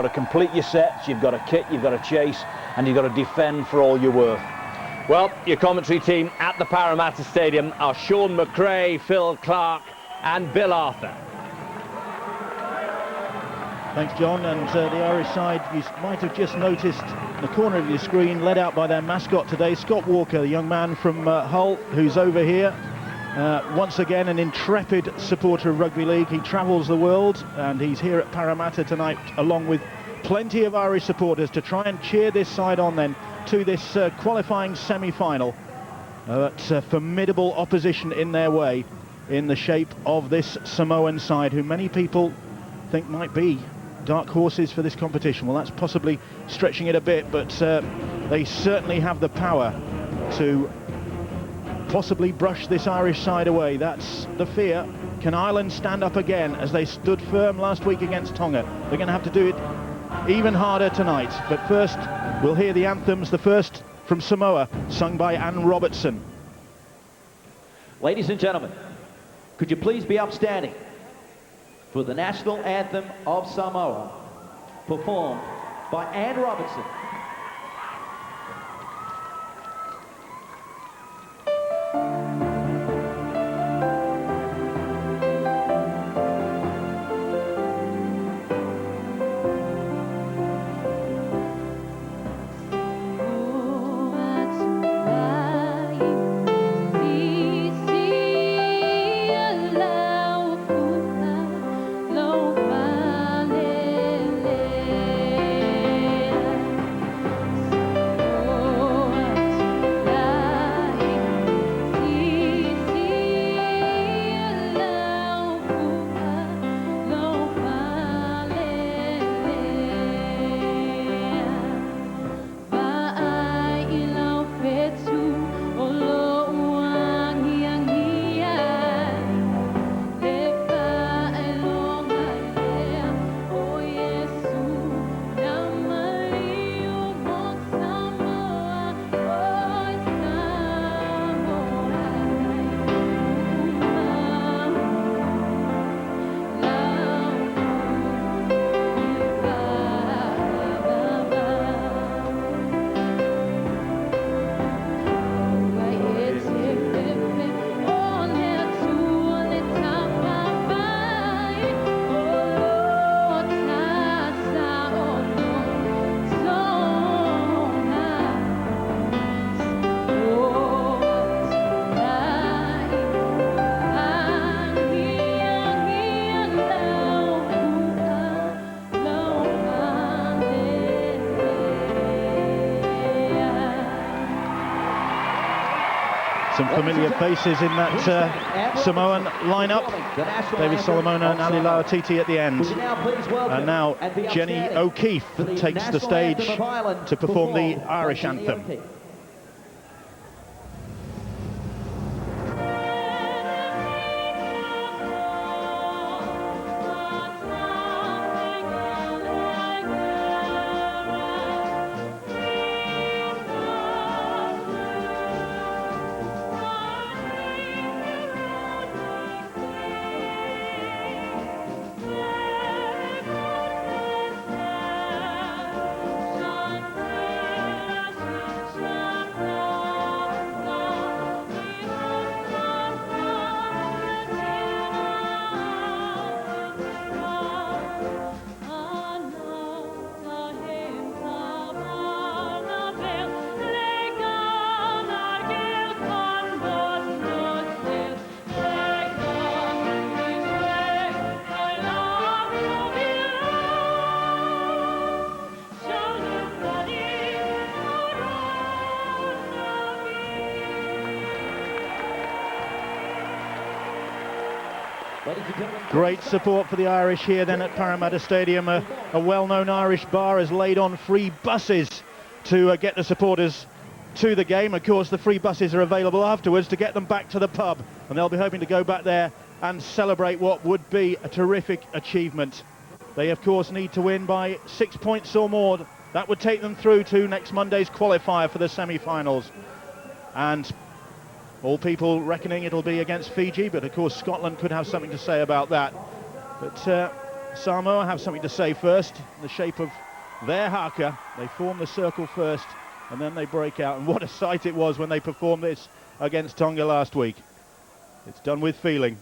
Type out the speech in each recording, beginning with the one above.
got to complete your sets, you've got to kick, you've got to chase, and you've got to defend for all you're worth. Well, your commentary team at the Parramatta Stadium are Sean McRae, Phil Clark and Bill Arthur. Thanks, John. And the Irish side, you might have just noticed in the corner of your screen, led out by their mascot today, Scott Walker, the young man from Hull, who's over here. Once again, an intrepid supporter of rugby league. He travels the world, and he's here at Parramatta tonight, along with plenty of Irish supporters, to try and cheer this side on then to this qualifying semi-final. Formidable opposition in their way, in the shape of this Samoan side, who many people think might be dark horses for this competition. Well, that's possibly stretching it a bit, but they certainly have the power to possibly brush this Irish side away. That's the fear. Can Ireland stand up again as they stood firm last week against Tonga? They're going to have to do it even harder tonight. But first, we'll hear the anthems, the first from Samoa, sung by Anne Robertson. Ladies and gentlemen, could you please be upstanding for the national anthem of Samoa, performed by Anne Robertson. Some familiar faces in that Samoan lineup. David Solomon and Ali Lauatiti at the end. And now Jenny O'Keefe takes the stage to perform the Irish anthem. Great support for the Irish here then at Parramatta Stadium. A well-known Irish bar has laid on free buses to get the supporters to the game. Of course, the free buses are available afterwards to get them back to the pub, and they'll be hoping to go back there and celebrate what would be a terrific achievement. They, of course, need to win by 6 points or more. That would take them through to next Monday's qualifier for the semi-finals. And all people reckoning it'll be against Fiji, but of course Scotland could have something to say about that. But Samoa have something to say first, in the shape of their haka. They form the circle first, and then they break out. And what a sight it was when they performed this against Tonga last week. It's done with feeling.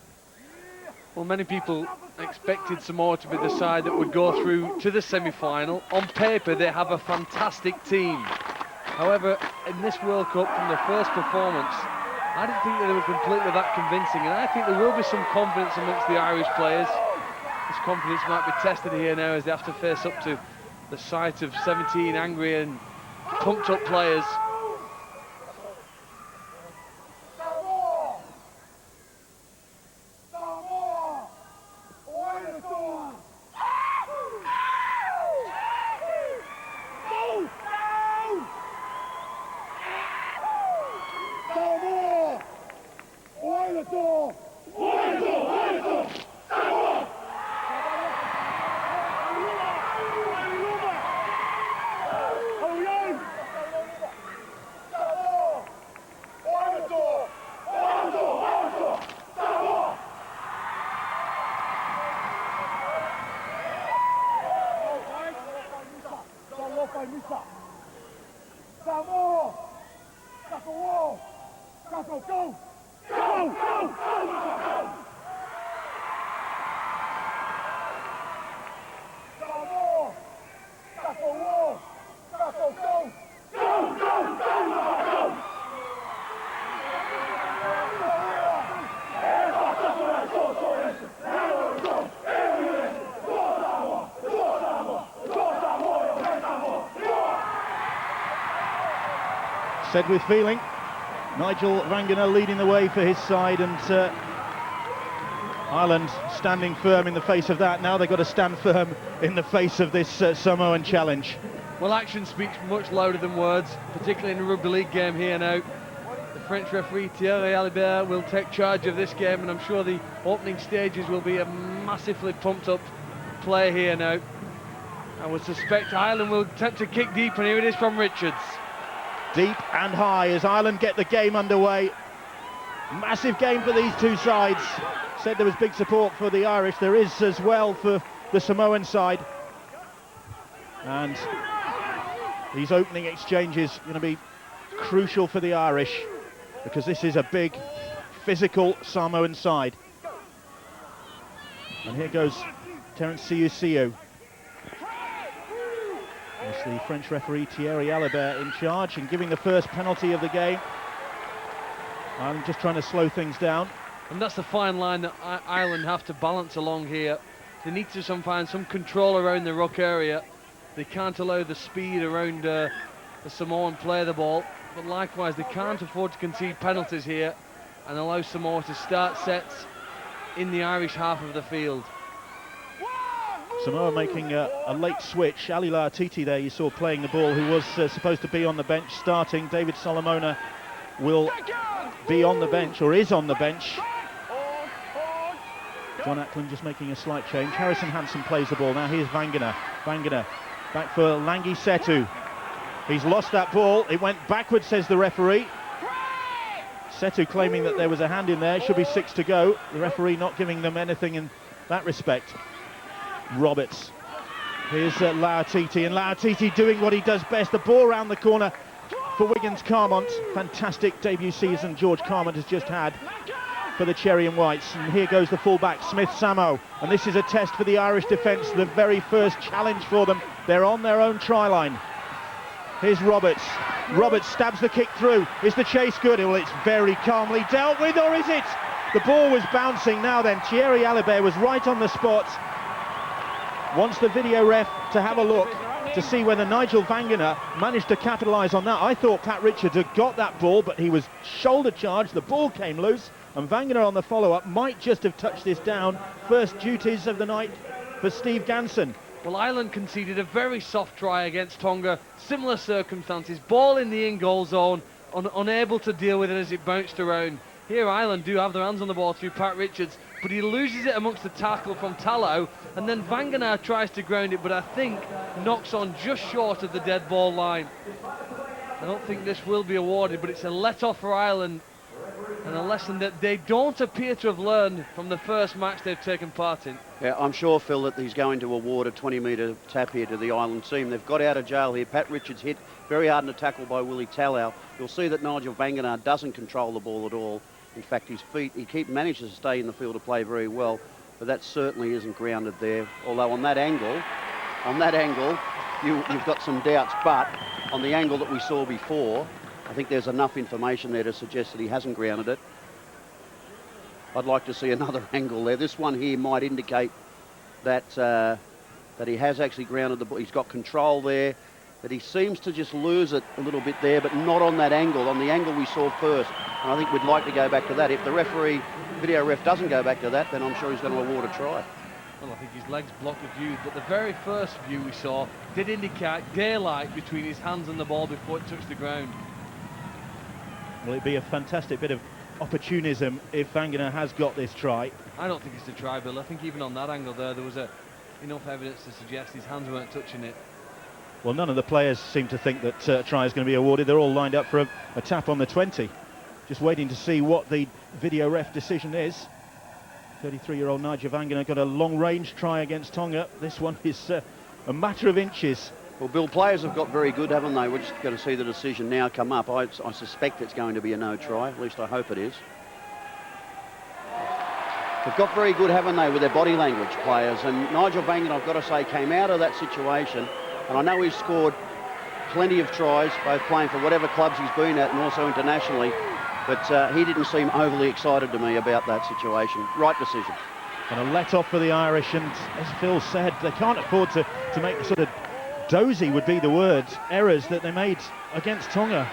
Well, many people expected Samoa to be the side that would go through to the semi-final. On paper, they have a fantastic team. However, in this World Cup, from the first performance, I didn't think that they were completely that convincing, and I think there will be some confidence amongst the Irish players. This confidence might be tested here now as they have to face up to the sight of 17 angry and pumped up players. Said with feeling. Nigel Vangana leading the way for his side, and Ireland standing firm in the face of that. Now they've got to stand firm in the face of this Samoan challenge. Well, action speaks much louder than words, particularly in a rugby league game here now. The French referee Thierry Alibert will take charge of this game, and I'm sure the opening stages will be a massively pumped up play here now. I would suspect Ireland will attempt to kick deep, and here it is from Richards. Deep and high as Ireland get the game underway. Massive game for these two sides. Said there was big support for the Irish. There is as well for the Samoan side. And these opening exchanges are going to be crucial for the Irish, because this is a big, physical Samoan side. And here goes Terence Siu. It's the French referee Thierry Alibert in charge and giving the first penalty of the game. I'm just trying to slow things down. And that's the fine line that Ireland have to balance along here. They need to find some control around the ruck area. They can't allow the speed around the Samoan play the ball, but likewise they can't afford to concede penalties here and allow Samoa to start sets in the Irish half of the field. Samoa making a late switch. Ali Laatiti there you saw playing the ball, who was supposed to be on the bench starting. David Solomona will be on the bench, or is on the bench. John Ackland just making a slight change. Harrison Hansen plays the ball. Now here's Vangana. Vangana back for Langi Setu. He's lost that ball. It went backwards, says the referee. Setu claiming that there was a hand in there. Should be 6 to go. The referee not giving them anything in that respect. Roberts. Here's Laatiti, and Laatiti doing what he does best. The ball around the corner for Wigan's Carmont. Fantastic debut season George Carmont has just had for the Cherry and Whites. And here goes the fullback, Smith Samo. And this is a test for the Irish defence, the very first challenge for them. They're on their own try line. Here's Roberts. Roberts stabs the kick through. Is the chase good? Well, it's very calmly dealt with, or is it? The ball was bouncing now then. Thierry Alibert was right on the spot. Wants the video ref to have a look to see whether Nigel Vangana managed to capitalise on that. I thought Pat Richards had got that ball, but he was shoulder charged. The ball came loose, and Vangana on the follow-up might just have touched this down. First duties of the night for Steve Ganson. Well, Ireland conceded a very soft try against Tonga. Similar circumstances. Ball in the in-goal zone, unable to deal with it as it bounced around. Here Ireland do have their hands on the ball through Pat Richards, but he loses it amongst the tackle from Talau, and then Vangana tries to ground it, but I think knocks on just short of the dead ball line. I don't think this will be awarded, but it's a let-off for Ireland and a lesson that they don't appear to have learned from the first match they've taken part in. Yeah, I'm sure, Phil, that he's going to award a 20-metre tap here to the Island team. They've got out of jail here. Pat Richards hit very hard in a tackle by Willie Tallow. You'll see that Nigel Banganar doesn't control the ball at all. In fact, his feet, manages to stay in the field of play very well, but that certainly isn't grounded there. Although on that angle, you've got some doubts, but on the angle that we saw before, I think there's enough information there to suggest that he hasn't grounded it. I'd like to see another angle there. This one here might indicate that that he has actually grounded the ball. He's got control there, that he seems to just lose it a little bit there, but not on that angle, on the angle we saw first. And I think we'd like to go back to that. If the video ref doesn't go back to that, then I'm sure he's going to award a try. Well, I think his legs blocked the view, but the very first view we saw did indicate daylight between his hands and the ball before it touched the ground. Well, it'd be a fantastic bit of opportunism if Banganar has got this try. I don't think it's a try, Bill. I think even on that angle there was enough evidence to suggest his hands weren't touching it. Well, none of the players seem to think that a try is going to be awarded. They're all lined up for a tap on the 20. Just waiting to see what the video ref decision is. 33-year-old Nigel Banganar got a long-range try against Tonga. This one is a matter of inches. Well, Bill, players have got very good, haven't they? We're just going to see the decision now come up. I suspect it's going to be a no try. At least I hope it is. They've got very good, haven't they, with their body language, players. And Nigel Banganar, I've got to say, came out of that situation. And I know he's scored plenty of tries, both playing for whatever clubs he's been at and also internationally. But he didn't seem overly excited to me about that situation. Right decision. And a let-off for the Irish. And as Phil said, they can't afford to make the sort of dozy would be the word, errors that they made against Tonga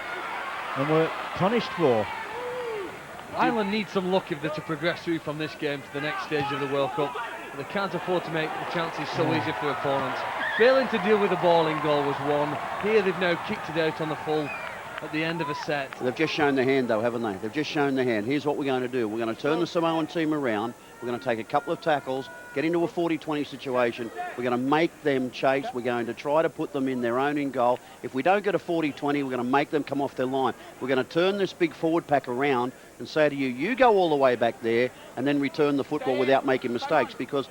and were punished for. Ireland need some luck if they're to progress through from this game to the next stage of the World Cup. They can't afford to make the chances so easy for opponents. Failing to deal with the ball in goal was one. Here they've now kicked it out on the full at the end of a set. They've just shown their hand, though, haven't they? They've just shown their hand. Here's what we're going to do. We're going to turn the Samoan team around. We're going to take a couple of tackles, get into a 40-20 situation. We're going to make them chase. We're going to try to put them in their own in goal. If we don't get a 40-20, we're going to make them come off their line. We're going to turn this big forward pack around and say to you, you go all the way back there and then return the football without making mistakes, because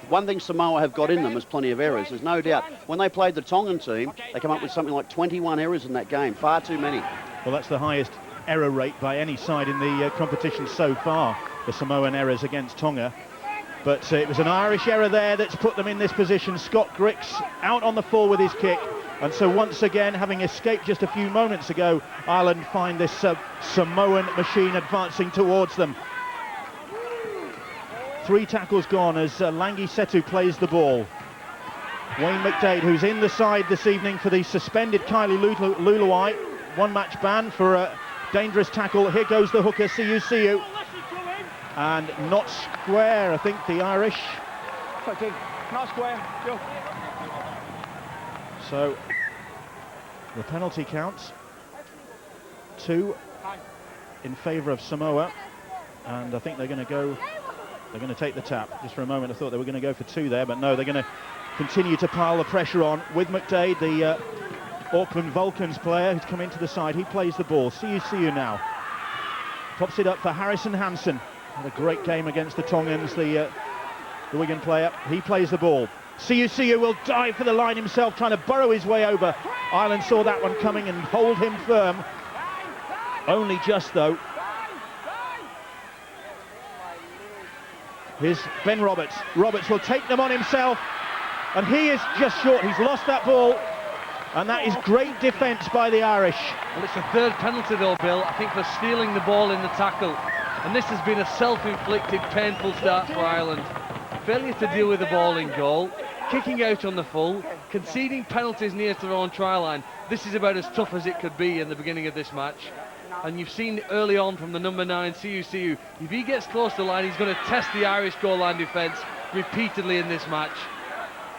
one thing Samoa have got in them is plenty of errors. There's no doubt. When they played the Tongan team, they come up with something like 21 errors in that game. Far too many. Well, that's the highest error rate by any side in the competition so far, the Samoan errors against Tonga. But it was an Irish error there that's put them in this position. Scott Griggs out on the full with his kick. And so once again, having escaped just a few moments ago, Ireland find this Samoan machine advancing towards them. 3 tackles gone as Langi Setu plays the ball. Wayne McDade, who's in the side this evening for the suspended Kylie Luluai, 1-match ban for a dangerous tackle. Here goes the hooker, Siu. And not square, I think, the Irish. Not square, Joe. So the penalty counts 2 in favour of Samoa, and I think they're going to take the tap. Just for a moment I thought they were going to go for 2 there, but no, they're going to continue to pile the pressure on with McDade, the Auckland Vulcans player who's come into the side. He plays the ball. Siu now pops it up for Harrison Hansen. Had a great game against the Tongans, the Wigan player. He plays the ball. Siu will dive for the line himself, trying to burrow his way over. Ireland saw that one coming and hold him firm. Only just, though. Here's Ben Roberts. Roberts will take them on himself, and he is just short. He's lost that ball, and that is great defence by the Irish. Well, it's a 3rd penalty, though, Bill, I think, for stealing the ball in the tackle. And this has been a self-inflicted, painful start for Ireland. Failure to deal with the ball in goal, kicking out on the full, conceding penalties near to their own try line. This is about as tough as it could be in the beginning of this match. And you've seen early on from the number 9, Siu, if he gets close to the line, he's going to test the Irish goal line defence repeatedly in this match.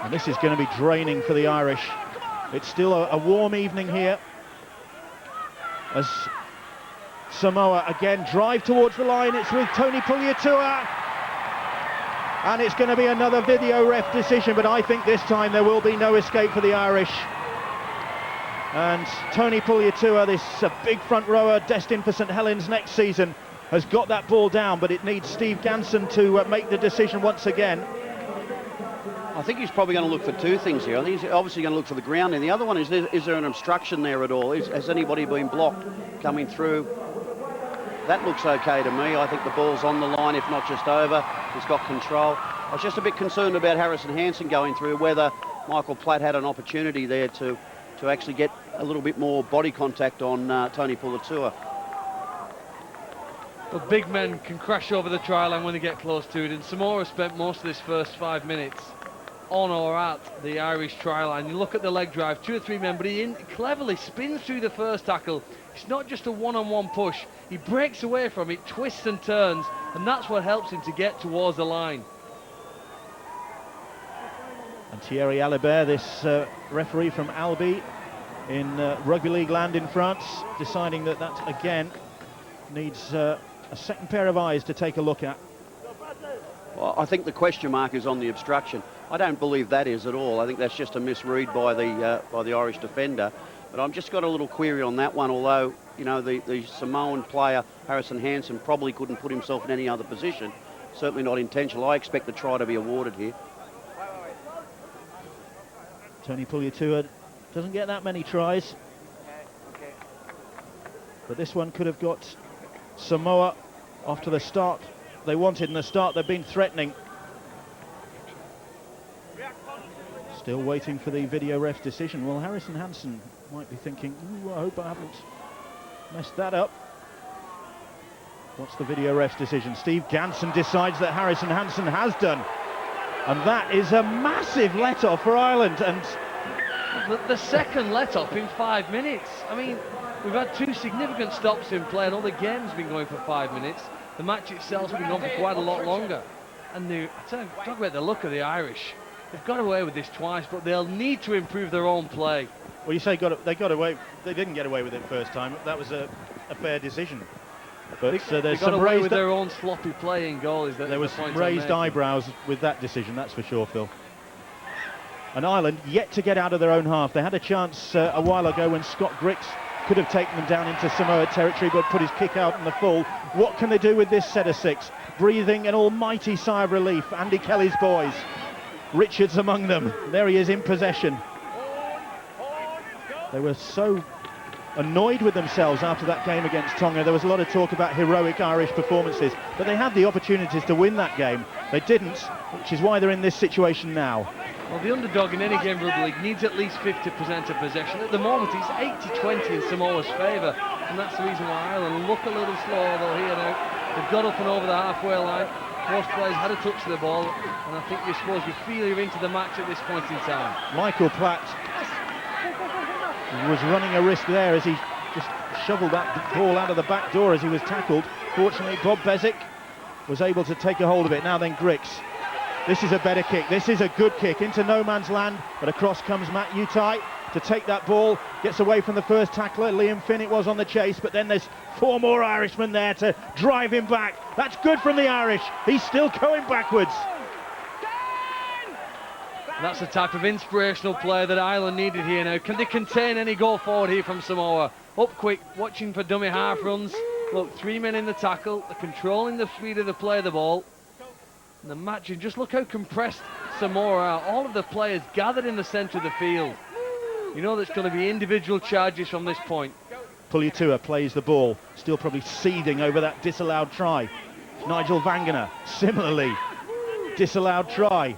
And this is going to be draining for the Irish. It's still a warm evening here as Samoa again drive towards the line. It's with Tony Puleatua, and it's going to be another video ref decision, but I think this time there will be no escape for the Irish. And Tony Puleatua, this big front rower destined for St Helens next season, has got that ball down, but it needs Steve Ganson to make the decision once again. I think he's probably going to look for two things here. I think he's obviously going to look for the ground, and the other one is there an obstruction there at all? Has anybody been blocked coming through? That looks okay to me. I think the ball's on the line, if not just over. He's got control. I was just a bit concerned about Harrison Hansen going through, whether Michael Platt had an opportunity there to actually get a little bit more body contact on Tony Puletua. Well, big men can crash over the try line when they get close to it, and Samoa spent most of this first 5 minutes on or at the Irish try line. You look at the leg drive, 2 or 3 men, but he cleverly spins through the first tackle. It's not just a one-on-one push. He breaks away from it, twists and turns, and that's what helps him to get towards the line. And Thierry Alibert, this referee from Albi in rugby league land in France, deciding that again needs a second pair of eyes to take a look at. Well, I think the question mark is on the obstruction. I don't believe that is at all. I think that's just a misread by the Irish defender. But I've just got a little query on that one, although, you know, the Samoan player, Harrison Hansen, probably couldn't put himself in any other position. Certainly not intentional. I expect the try to be awarded here. Tony Puletua doesn't get that many tries. But this one could have got Samoa off to the start they wanted in the start. They've been threatening. Still waiting for the video ref's decision. Well, Harrison Hansen might be thinking, ooh, I hope I haven't messed that up. What's the video ref's decision? Steve Ganson decides that Harrison Hansen has done. And that is a massive let-off for Ireland. And the second let-off in 5 minutes. I mean, we've had 2 significant stops in play, and all the game's been going for 5 minutes. The match itself's been going for quite a lot longer. And talk about the look of the Irish. They've got away with this twice, but they'll need to improve their own play. Well, you say they got away. They didn't get away with it first time. That was a fair decision. But they got away with their own sloppy play in goal. There was some raised eyebrows with that decision, that's for sure, Phil. And Ireland yet to get out of their own half. They had a chance a while ago when Scott Griggs could have taken them down into Samoa territory, but put his kick out in the full. What can they do with this set of 6? Breathing an almighty sigh of relief. Andy Kelly's boys. Richards among them. There he is in possession. They were so annoyed with themselves after that game against Tonga. There was a lot of talk about heroic Irish performances, but they had the opportunities to win that game. They didn't, which is why they're in this situation now. Well, the underdog in any game of rugby league needs at least 50% of possession. At the moment, it's 80-20 in Samoa's favour, and that's the reason why Ireland look a little slow, although here now they've got up and over the halfway line. Most players had a touch of the ball, and I think you feel you're into the match at this point in time. Michael Platt was running a risk there as he just shoveled that ball out of the back door as he was tackled. Fortunately, Bob Bezic was able to take a hold of it. Now then, Griggs. This is a better kick. This is a good kick into no man's land, but across comes Matt Utai to take that ball. Gets away from the first tackler. Liam Finn it was on the chase, but then there's 4 more Irishmen there to drive him back. That's good from the Irish. He's still going backwards. That's the type of inspirational play that Ireland needed here now. Can they contain any goal forward here from Samoa? Up quick, watching for dummy half runs. Look, 3 men in the tackle. They're controlling the speed of the play of the ball. And the match, and just look how compressed Samoa are. All of the players gathered in the centre of the field. You know there's going to be individual charges from this point. Puletua plays the ball, still probably seething over that disallowed try. Nigel Vangener, similarly, disallowed try.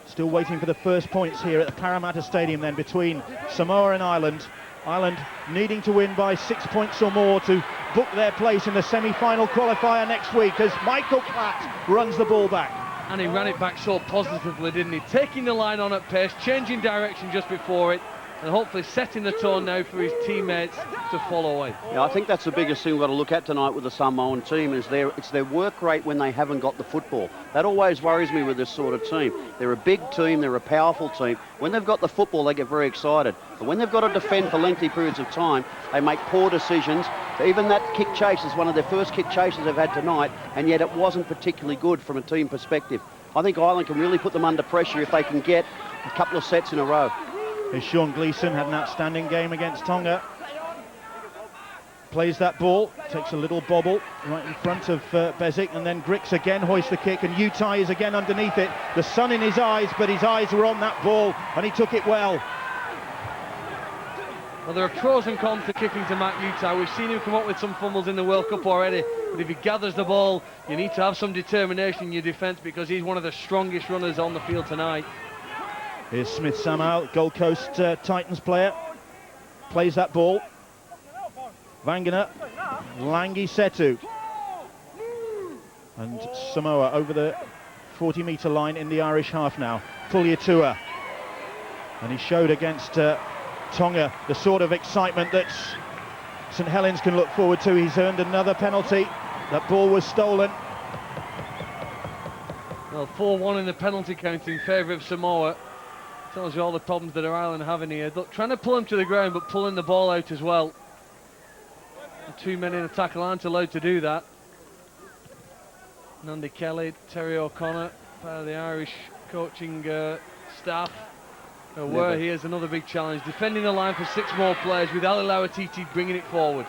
Still waiting for the first points here at the Parramatta Stadium then between Samoa and Ireland. Ireland needing to win by 6 points or more to book their place in the semi-final qualifier next week as Michael Platt runs the ball back. And he ran it back so positively, didn't he? Taking the line on at pace, changing direction just before it, and hopefully setting the tone now for his teammates to follow away. Yeah, I think that's the biggest thing we've got to look at tonight with the Samoan team is it's their work rate when they haven't got the football. That always worries me with this sort of team. They're a big team, they're a powerful team. When they've got the football, they get very excited. But when they've got to defend for lengthy periods of time, they make poor decisions. Even that kick chase is one of their first kick chases they've had tonight, and yet it wasn't particularly good from a team perspective. I think Ireland can really put them under pressure if they can get a couple of sets in a row. Sean Gleeson had an outstanding game against Tonga. plays that ball, takes a little bobble right in front of Bezic, and then Grix again hoists the kick, and Utai is again underneath it. The sun in his eyes, but his eyes were on that ball, and he took it well. Well, there are pros and cons to kicking to Matt Utai. We've seen him come up with some fumbles in the World Cup already, but if he gathers the ball, you need to have some determination in your defence, because he's one of the strongest runners on the field tonight. Here's Smith Samoa, Gold Coast Titans player, plays that ball. Vangana, Langi Setu, and Samoa over the 40-metre line in the Irish half now. Pulyatua, and he showed against Tonga the sort of excitement that St Helens can look forward to. He's earned another penalty. That ball was stolen. Well, 4-1 in the penalty count in favour of Samoa. Tells you all the problems that Ireland are having here. Look, trying to pull him to the ground, but pulling the ball out as well. And 2 men in a tackle aren't allowed to do that. Nandi Kelly, Terry O'Connor, part of the Irish coaching staff. Here's another big challenge, defending the line for 6 more players, with Ali Lauatiti bringing it forward.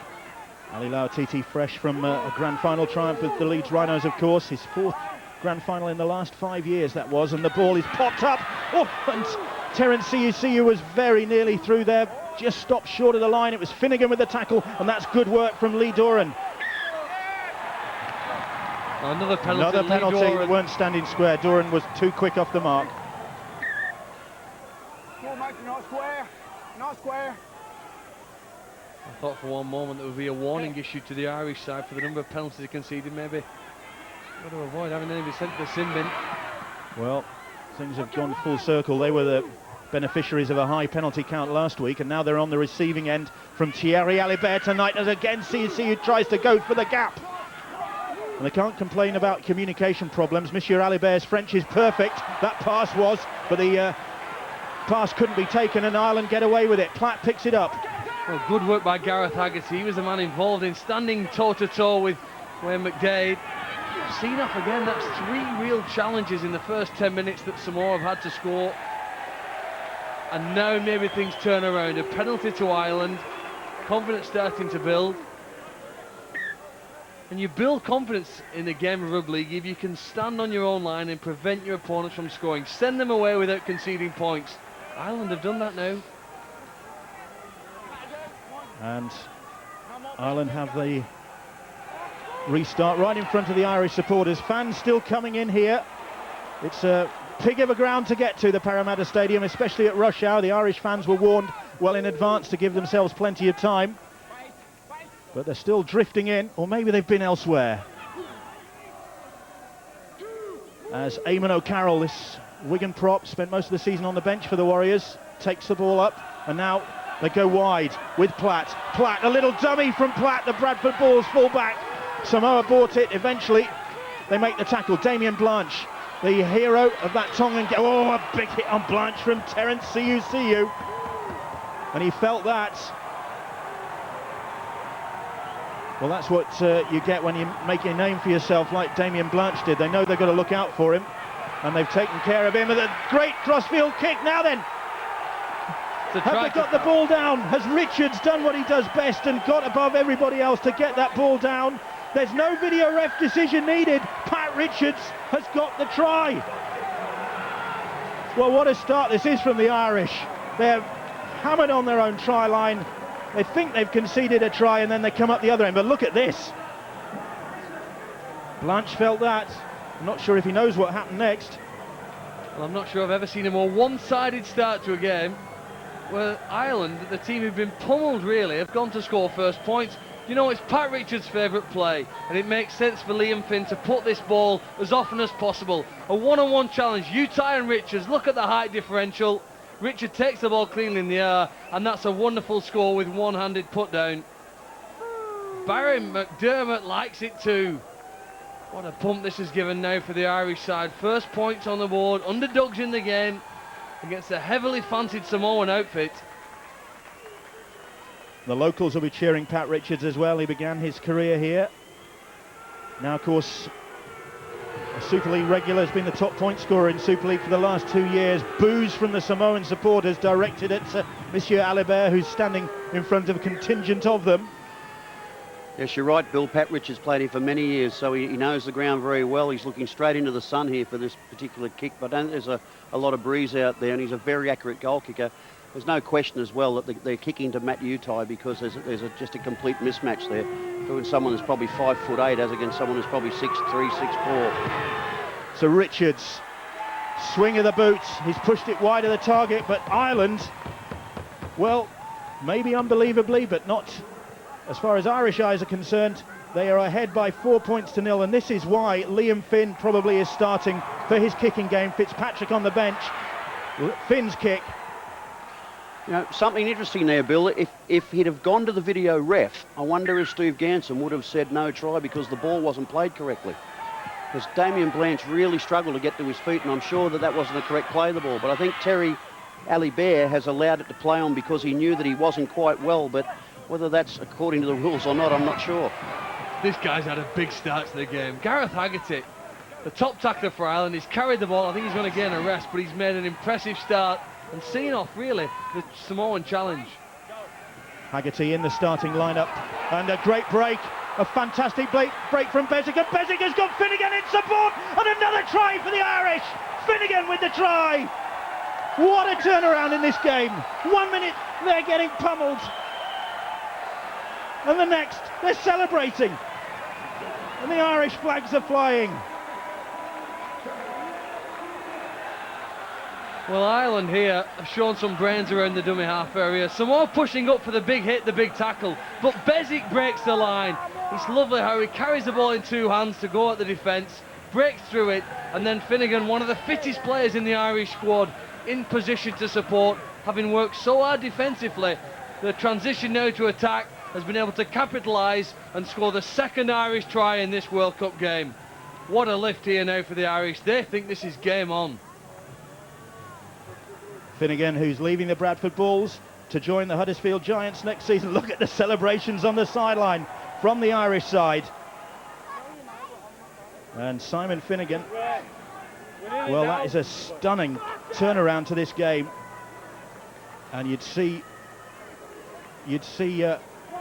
Ali Lauatiti fresh from a grand final triumph with the Leeds Rhinos, of course, his 4th grand final in the last 5 years that was, and the ball is popped up. Oh, and Terence Siusiu was very nearly through there, just stopped short of the line. It was Finnegan with the tackle, and that's good work from Lee Doran. Another penalty, they weren't standing square. Doran was too quick off the mark. Not square. I thought for one moment there would be a warning issue to the Irish side for the number of penalties they conceded, maybe. Got to avoid having any be sent to the sin bin. Well, things have gone full circle. They were the beneficiaries of a high penalty count last week, and now they're on the receiving end from Thierry Alibert tonight, as again CC tries to go for the gap. And they can't complain about communication problems. Monsieur Alibert's French is perfect. That pass was, but the pass couldn't be taken, and Ireland get away with it. Platt picks it up. Well, good work by Gareth Haggerty. He was the man involved in standing toe-to-toe with Wayne McDade. Seen off again. That's 3 real challenges in the first 10 minutes that Samoa have had to score. And now maybe things turn around. A penalty to Ireland. Confidence starting to build. And you build confidence in the game of rugby league if you can stand on your own line and prevent your opponents from scoring. Send them away without conceding points. Ireland have done that now. And Ireland have the restart right in front of the Irish supporters. Fans still coming in here. It's a pig of a ground to get to, the Parramatta Stadium, especially at rush hour. The Irish fans were warned well in advance to give themselves plenty of time. But they're still drifting in, or maybe they've been elsewhere. As Eamon O'Carroll, this Wigan prop, spent most of the season on the bench for the Warriors, takes the ball up, and now they go wide with Platt. Platt, a little dummy from Platt, the Bradford Bulls full back. Samoa bought it, eventually they make the tackle. Damien Blanche, the hero of that Tongan game. Oh, a big hit on Blanche from Terence Siusiu. And he felt that. Well, that's what you get when you make a name for yourself like Damien Blanche did. They know they've got to look out for him, and they've taken care of him with a great crossfield kick. Now then, have they got the ball down? Has Richards done what he does best and got above everybody else to get that ball down? There's no video ref decision needed. Pat Richards has got the try. Well, what a start this is from the Irish. They're hammered on their own try line. They think they've conceded a try, and then they come up the other end. But look at this. Blanche felt that. I'm not sure if he knows what happened next. Well, I'm not sure I've ever seen a more one-sided start to a game where Ireland, the team who've been pummeled really, have gone to score first points. You know, it's Pat Richards' favourite play, and it makes sense for Liam Finn to put this ball as often as possible. A one-on-one challenge, Utai and Richards. Look at the height differential. Richard takes the ball cleanly in the air, and that's a wonderful score with one-handed put down. Barry McDermott likes it too. What a pump this has given now for the Irish side. First points on the board, underdogs in the game against a heavily fancied Samoan outfit. The locals will be cheering Pat Richards as well. He began his career here. Now, of course, a Super League regular, has been the top point scorer in Super League for the last 2 years. Boos from the Samoan supporters directed at Monsieur Alibert, who's standing in front of a contingent of them. Yes, you're right, Bill. Pat Richards played here for many years, so he knows the ground very well. He's looking straight into the sun here for this particular kick, but I don't think there's a lot of breeze out there, and he's a very accurate goal kicker. There's no question as well that they're kicking to Matt Utai because there's just a complete mismatch there. Doing someone who's probably 5'8" as against someone who's probably 6'3", 6'4". So Richards, swing of the boots, he's pushed it wide of the target, but Ireland, well, maybe unbelievably, but not as far as Irish eyes are concerned. They are ahead by 4 points to 0, and this is why Liam Finn probably is starting for his kicking game. Fitzpatrick on the bench. Finn's kick. You know, something interesting there, Bill. If he'd have gone to the video ref, I wonder if Steve Ganson would have said no try because the ball wasn't played correctly. Because Damien Blanche really struggled to get to his feet, and I'm sure that wasn't a correct play of the ball. But I think Terry Alibert has allowed it to play on because he knew that he wasn't quite well, but whether that's according to the rules or not, I'm not sure. This guy's had a big start to the game. Gareth Haggerty, the top tackler for Ireland, he's carried the ball. I think he's going to gain a rest, but he's made an impressive start and seen off, really, the Samoan challenge. Haggerty in the starting lineup, and a great break. A fantastic break from Bezic, and Bezic has got Finnegan in support, and another try for the Irish. Finnegan with the try. What a turnaround in this game. 1 minute, they're getting pummeled. And the next, they're celebrating. And the Irish flags are flying. Well, Ireland here have shown some brains around the dummy half area. Samoa pushing up for the big hit, the big tackle. But Bezic breaks the line. It's lovely how he carries the ball in two hands to go at the defence, breaks through it, and then Finnegan, one of the fittest players in the Irish squad, in position to support, having worked so hard defensively. The transition now to attack has been able to capitalise and score the second Irish try in this World Cup game. What a lift here now for the Irish. They think this is game on. Finnegan, who's leaving the Bradford Bulls to join the Huddersfield Giants next season. Look at the celebrations on the sideline from the Irish side. And Simon Finnegan, well, that is a stunning turnaround to this game. And you'd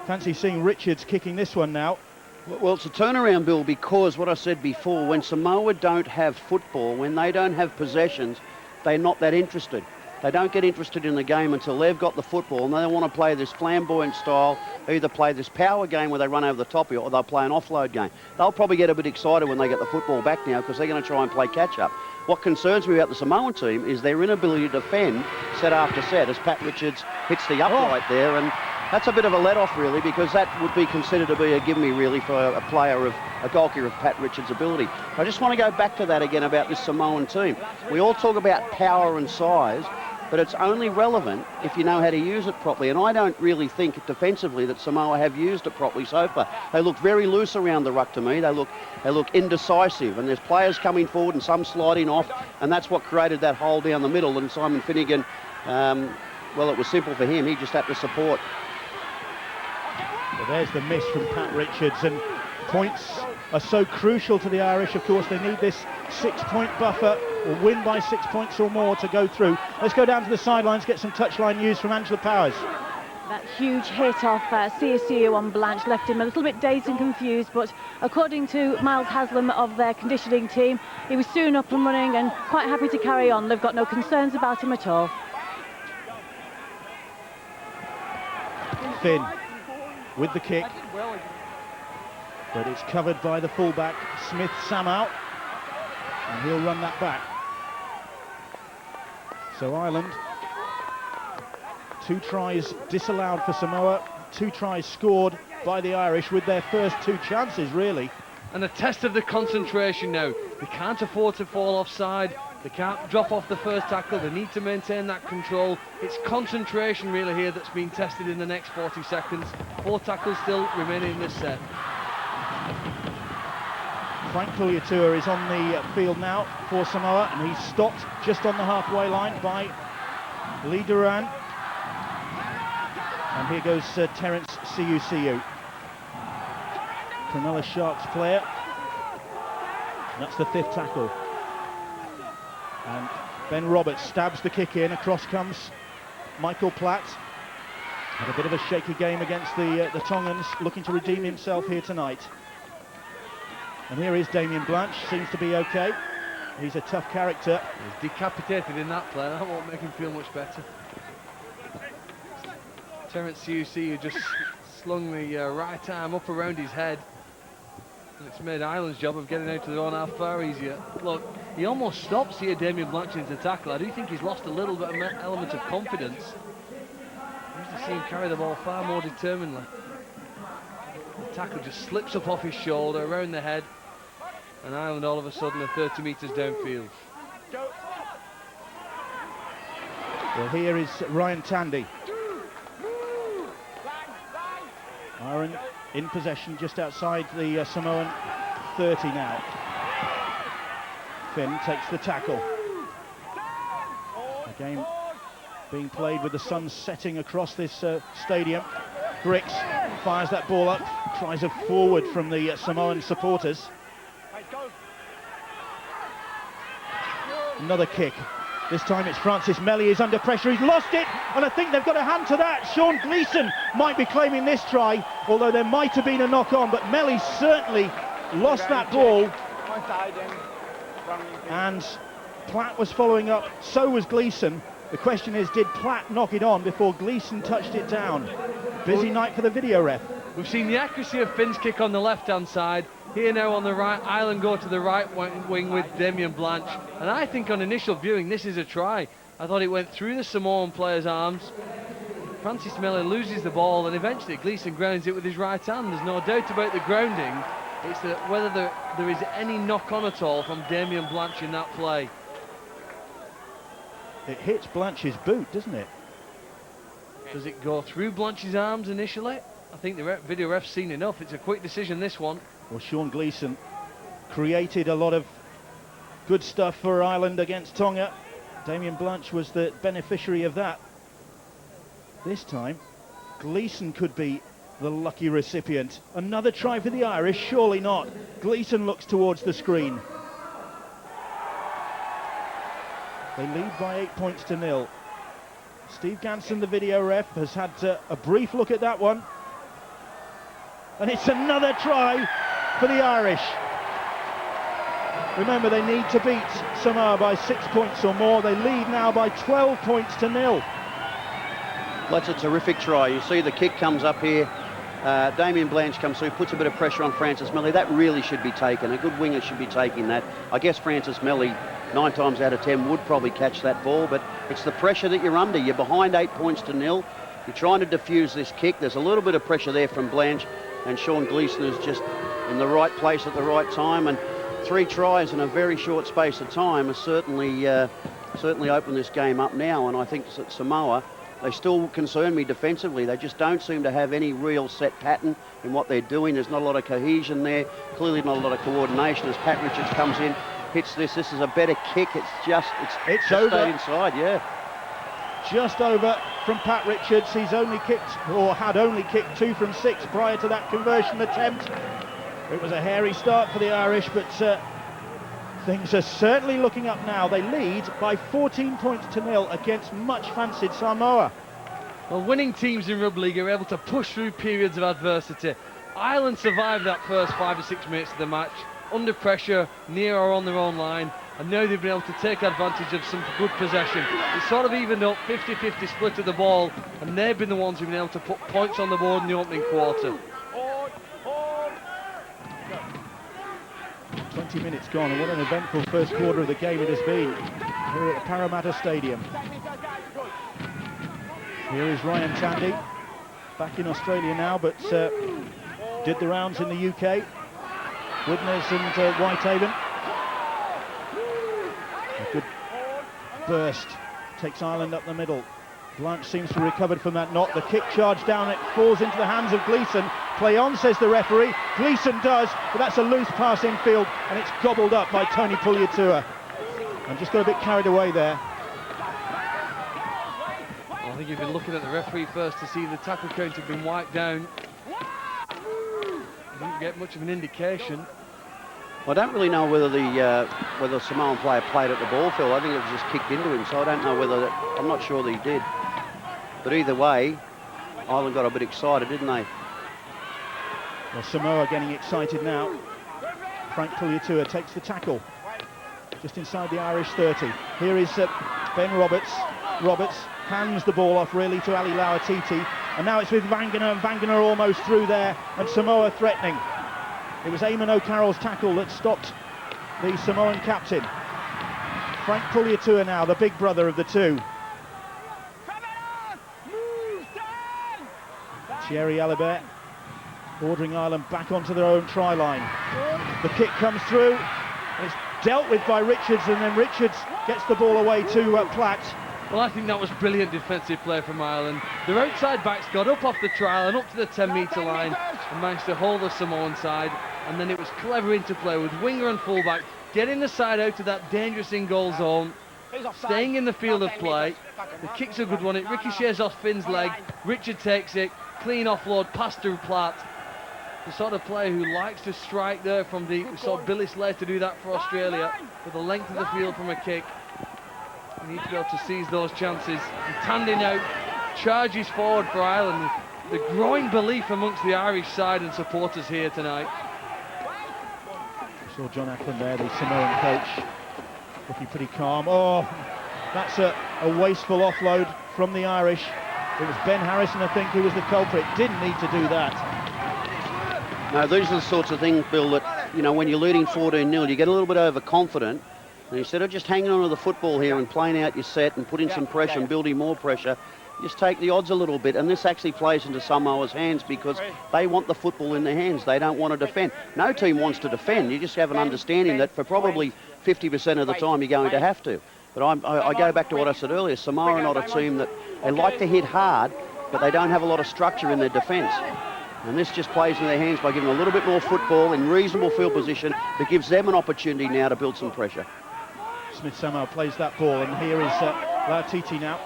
fancy seeing Richards kicking this one now. Well, it's a turnaround, Bill, because what I said before, when Samoa don't have football, when they don't have possessions, they're not that interested. They don't get interested in the game until they've got the football, and they want to play this flamboyant style, either play this power game where they run over the top of you, or they'll play an offload game. They'll probably get a bit excited when they get the football back now because they're going to try and play catch-up. What concerns me about the Samoan team is their inability to defend set after set as Pat Richards hits the upright there, and that's a bit of a let-off, really, because that would be considered to be a give-me, really, for a player of a goalkeeper of Pat Richards' ability. I just want to go back to that again about this Samoan team. We all talk about power and size, but it's only relevant if you know how to use it properly. And I don't really think defensively that Samoa have used it properly so far. They look very loose around the ruck to me. They look indecisive, and there's players coming forward and some sliding off, and that's what created that hole down the middle. And Simon Finnegan, well, it was simple for him. He just had to support. Well, there's the miss from Pat Richards, and points are so crucial to the Irish. Of course, they need this 6-point buffer or win by 6 points or more to go through. Let's go down to the sidelines, get some touchline news from Angela Powers. That huge hit off CSU on Blanche left him a little bit dazed and confused, but according to Miles Haslam of their conditioning team, he was soon up and running and quite happy to carry on. They've got no concerns about him at all. Finn with the kick, but it's covered by the fullback Smith Samoa, and he'll run that back. So Ireland, 2 tries disallowed for Samoa, 2 tries scored by the Irish with their first 2 chances, really. And a test of the concentration now. They can't afford to fall offside. They can't drop off the first tackle. They need to maintain that control. It's concentration really here that's being tested in the next 40 seconds. 4 tackles still remaining in this set. Frank Pugliatua is on the field now for Samoa, and he's stopped just on the halfway line by Lee Duran. And here goes Terence Siu. Cronulla Sharks player. That's the 5th tackle. And Ben Roberts stabs the kick in. Across comes Michael Platt. Had a bit of a shaky game against the Tongans, looking to redeem himself here tonight. And here is Damien Blanche, seems to be okay. He's a tough character. He's decapitated in that play, that won't make him feel much better. Terence CUC, who just slung the right arm up around his head. And it's made Ireland's job of getting out to their own half far easier. Look, he almost stops here, Damien Blanche, into tackle. I do think he's lost a little bit of element of confidence. I used to see him carry the ball far more determinedly. The tackle just slips up off his shoulder, around the head, and Ireland all of a sudden are 30 metres downfield. Well, here is Ryan Tandy. Ireland in possession just outside the Samoan 30 now. Finn takes the tackle. The game being played with the sun setting across this stadium. Bricks fires that ball up, tries a forward from the Samoan supporters. Another kick. This time it's Francis Melly is under pressure. He's lost it, and I think they've got a hand to that. Sean Gleeson might be claiming this try, although there might have been a knock-on, but Melly certainly lost that ball. And Platt was following up, so was Gleeson. The question is, did Platt knock it on before Gleeson touched it down? Busy night for the video ref. We've seen the accuracy of Finn's kick on the left-hand side. Here now on the right, Ireland go to the right wing with Damien Blanche. And I think on initial viewing, this is a try. I thought it went through the Samoan player's arms. Francis Melly loses the ball, and eventually Gleeson grounds it with his right hand. There's no doubt about the grounding. It's that whether there is any knock-on at all from Damien Blanche in that play. It hits Blanche's boot, doesn't it? Does it go through Blanche's arms initially? I think the video ref's seen enough. It's a quick decision, this one. Well, Sean Gleeson created a lot of good stuff for Ireland against Tonga. Damien Blanche was the beneficiary of that. This time, Gleeson could be the lucky recipient. Another try for the Irish, surely not. Gleeson looks towards the screen. They lead by 8-0. Steve Ganson, the video ref, has had a brief look at that one. And it's another try for the Irish. Remember, they need to beat Samoa by 6 points or more. They lead now by 12-0. Well, that's a terrific try. You see the kick comes up here. Damien Blanche comes through, puts a bit of pressure on Francis Melly. That really should be taken. A good winger should be taking that. I guess Francis Melly, 9 times out of 10, would probably catch that ball, but it's the pressure that you're under. You're behind 8-0. You're trying to diffuse this kick. There's a little bit of pressure there from Blanche, and Sean Gleeson is just in the right place at the right time, and 3 tries in a very short space of time has certainly opened this game up now. And I think that Samoa, they still concern me defensively. They just don't seem to have any real set pattern in what they're doing. There's not a lot of cohesion there, clearly not a lot of coordination as Pat Richards comes in, hits this. This is a better kick. It's just over. Stayed inside, yeah. Just over from Pat Richards. He's only kicked, or had only kicked 2 from 6 prior to that conversion attempt. It was a hairy start for the Irish, but things are certainly looking up now. They lead by 14-0 against much fancied Samoa. Well, winning teams in rugby league are able to push through periods of adversity. Ireland survived that first 5 or 6 minutes of the match under pressure, near or on their own line, and now they've been able to take advantage of some good possession. It's sort of evened up, 50-50 split of the ball, and they've been the ones who've been able to put points on the board in the opening quarter. 20 minutes gone, and what an eventful first quarter of the game it has been here at the Parramatta Stadium. Here is Ryan Tandy, back in Australia now, but did the rounds in the UK. Widnes and Whitehaven. A good burst, takes Ireland up the middle. Blanche seems to have recovered from that knock. The kick charge down, it falls into the hands of Gleeson. Play on, says the referee. Gleeson does, but that's a loose pass infield, and it's gobbled up by Tony Pugliatua. And just got a bit carried away there. I think you've been looking at the referee first to see the tackle count had been wiped down. Didn't get much of an indication. I don't really know whether the Samoan player played at the ball field. I think it was just kicked into him, so I don't know whether I'm not sure that he did. But either way, Ireland got a bit excited, didn't they? Well, Samoa getting excited now. Frank Puliatua takes the tackle just inside the Irish 30. Here is Ben Roberts. Roberts hands the ball off really to Ali Lauatiti, and now it's with Vangana, and Vangana almost through there, and Samoa threatening. It was Eamon O'Carroll's tackle that stopped the Samoan captain. Frank Puliatua now, the big brother of the two. Thierry Alibert ordering Ireland back onto their own try line. The kick comes through, and it's dealt with by Richards, and then Richards gets the ball away to Platt. Well, I think that was brilliant defensive play from Ireland. Their outside backs got up off the trial and up to the 10-metre line and managed to hold the Samoan side, and then it was clever interplay with winger and fullback getting the side out to that dangerous in-goal zone, staying in the field of play. The kick's a good one, it ricochets off Finn's leg, Richard takes it, clean offload, pass to Platt. The sort of player who likes to strike there from deep. We saw Billy Slater to do that for Australia with the length of the field from a kick. You need to be able to seize those chances. And Tandy now charges forward for Ireland. The growing belief amongst the Irish side and supporters here tonight. We saw John Ackland there, the Samoan coach, looking pretty calm. Oh, that's a wasteful offload from the Irish. It was Ben Harrison, I think, who was the culprit. Didn't need to do that. No, these are the sorts of things, Bill, that, you know, when you're leading 14-0, you get a little bit overconfident. And instead of just hanging on to the football here and playing out your set and putting some pressure and building more pressure, you just take the odds a little bit. And this actually plays into Samoa's hands because they want the football in their hands. They don't want to defend. No team wants to defend. You just have an understanding that for probably 50% of the time you're going to have to. But I go back to what I said earlier. Samoa are not a team that they like to hit hard, but they don't have a lot of structure in their defence. And this just plays in their hands by giving a little bit more football in reasonable field position that gives them an opportunity now to build some pressure. Smith Samoa plays that ball, and here is Lauatiti now.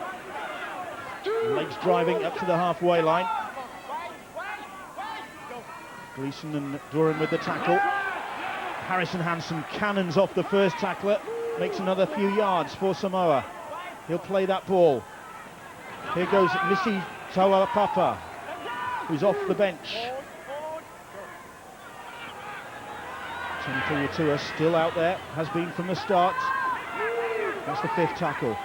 Legs driving up to the halfway line. Gleeson and Duran with the tackle. Harrison Hansen cannons off the first tackler, makes another few yards for Samoa. He'll play that ball. Here goes Missy Tauapapa, who's off the bench. Tony Puliatua still out there, has been from the start. That's the fifth tackle.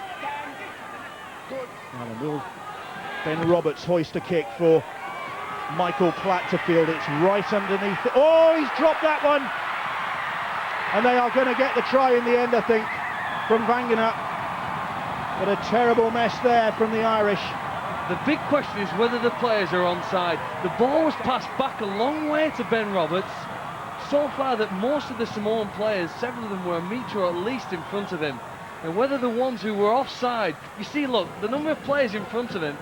Now then will Ben Roberts hoist a kick for Michael Platt to field. It's right underneath. Oh, he's dropped that one! And they are going to get the try in the end, I think, from Vangana. But a terrible mess there from the Irish. The big question is whether the players are onside. The ball was passed back a long way to Ben Roberts. So far that most of the Samoan players, several of them were a metre at least in front of him. And whether the ones who were offside, you see, look, the number of players in front of him,